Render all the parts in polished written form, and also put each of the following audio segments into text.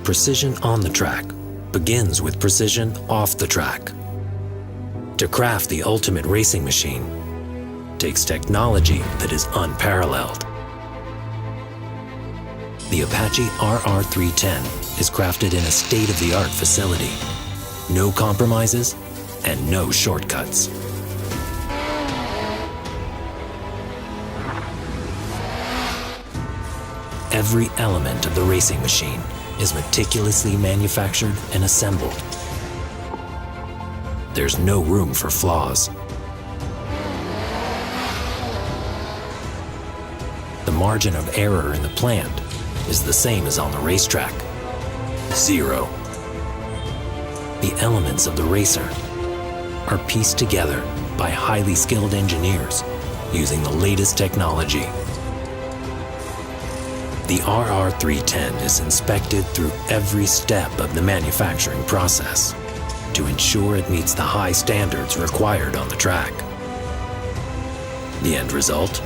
precision on the track begins with precision off the track. To craft the ultimate racing machine takes technology that is unparalleled. The Apache RR 310 is crafted in a state-of-the-art facility. No compromises and no shortcuts. Every element of the racing machine is meticulously manufactured and assembled. There's no room for flaws. The margin of error in the plant is the same as on the racetrack. 0. The elements of the racer are pieced together by highly skilled engineers using the latest technology. The RR 310 is inspected through every step of the manufacturing process to ensure it meets the high standards required on the track. The end result?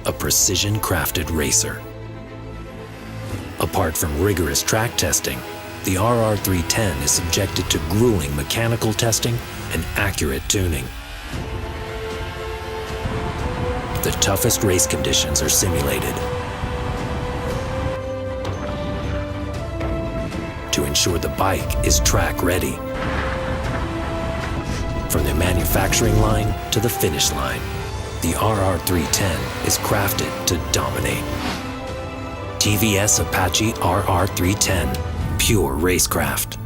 A precision-crafted racer. Apart from rigorous track testing, the RR 310 is subjected to grueling mechanical testing and accurate tuning. The toughest race conditions are simulated to ensure the bike is track ready. From the manufacturing line to the finish line, the RR 310 is crafted to dominate. Tvs Apache RR 310, pure racecraft.